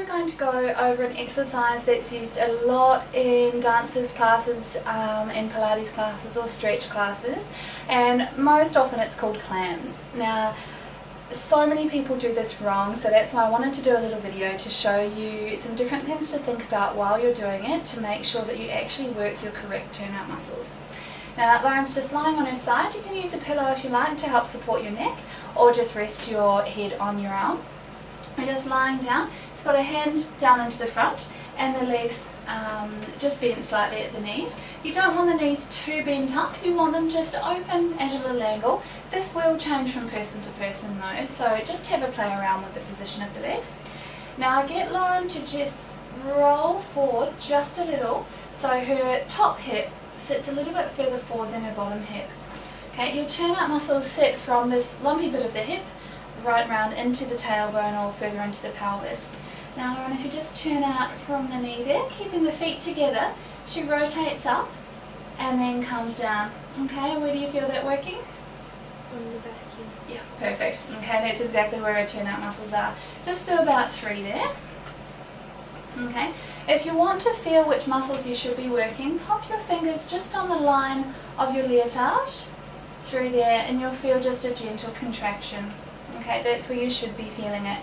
going to go over an exercise that's used a lot in dancers classes, in Pilates classes or stretch classes, and most often it's called clams. Now, so many people do this wrong, so that's why I wanted to do a little video to show you some different things to think about while you're doing it to make sure that you actually work your correct turnout muscles. Now, Lauren's just lying on her side. You can use a pillow if you like to help support your neck, or just rest your head on your arm. We're just lying down. She's got her hand down into the front and the legs just bent slightly at the knees. You don't want the knees too bent up, you want them just open at a little angle. This will change from person to person though, so just have a play around with the position of the legs. Now get Lauren to just roll forward just a little so her top hip sits a little bit further forward than her bottom hip. Okay, your turnout muscles sit from this lumpy bit of the hip right round into the tailbone or further into the pelvis. Now Lauren, if you just turn out from the knee there, keeping the feet together, she rotates up and then comes down. Okay, where do you feel that working? On the back here. Yeah, perfect. Okay, that's exactly where our turnout muscles are. Just do about 3 there. Okay, if you want to feel which muscles you should be working, pop your fingers just on the line of your leotard through there and you'll feel just a gentle contraction. Okay, that's where you should be feeling it.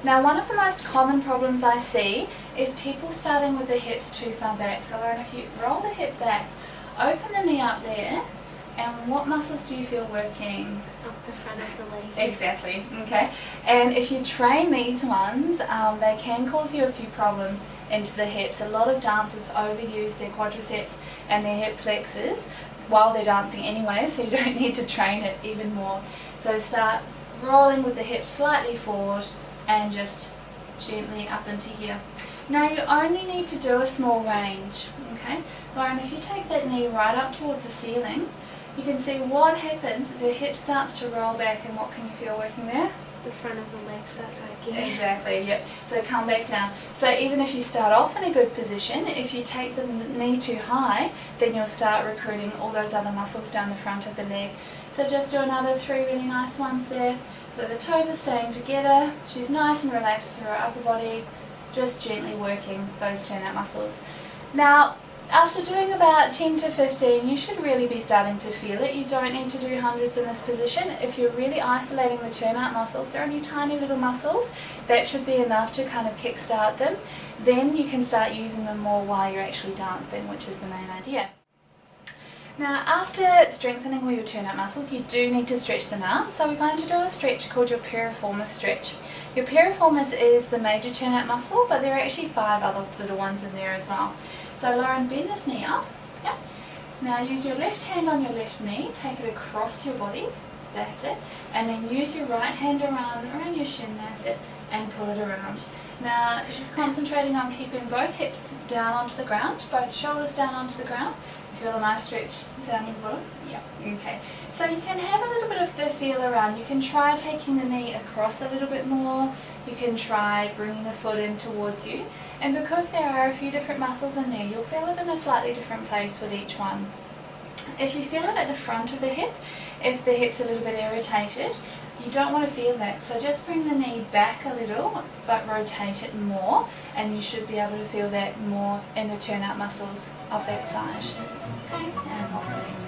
Now, one of the most common problems I see is people starting with the hips too far back. So Lauren, if you roll the hip back, open the knee up there, and what muscles do you feel working? Up the front of the leg. Exactly, okay. And if you train these ones, they can cause you a few problems into the hips. A lot of dancers overuse their quadriceps and their hip flexors while they're dancing anyway, so you don't need to train it even more. So start rolling with the hips slightly forward and just gently up into here. Now you only need to do a small range, okay? Lauren, if you take that knee right up towards the ceiling, you can see what happens is your hip starts to roll back, and what can you feel working there? The front of the leg starts working. Exactly, yep. So come back down. So even if you start off in a good position, if you take the knee too high, then you'll start recruiting all those other muscles down the front of the leg. So just do another 3 really nice ones there. So the toes are staying together, she's nice and relaxed through her upper body, just gently working those turnout muscles. Now, after doing about 10 to 15, you should really be starting to feel it. You don't need to do hundreds in this position. If you're really isolating the turnout muscles, they're only tiny little muscles, that should be enough to kind of kickstart them. Then you can start using them more while you're actually dancing, which is the main idea. Now, after strengthening all your turnout muscles, you do need to stretch them out. So we're going to do a stretch called your piriformis stretch. Your piriformis is the major turnout muscle, but there are actually 5 other little ones in there as well. So Lauren, bend this knee up. Yep. Now use your left hand on your left knee, take it across your body, that's it, and then use your right hand around your shin, that's it, and pull it around. Now she's concentrating on keeping both hips down onto the ground, both shoulders down onto the ground. Feel a nice stretch down the bottom? Yeah. Okay. So you can have a little bit of the feel around. You can try taking the knee across a little bit more. You can try bringing the foot in towards you. And because there are a few different muscles in there, you'll feel it in a slightly different place with each one. If you feel it at the front of the hip, if the hip's a little bit irritated, you don't want to feel that. So just bring the knee back a little, but rotate it more, and you should be able to feel that more in the turnout muscles of that side. Okay, and hold it.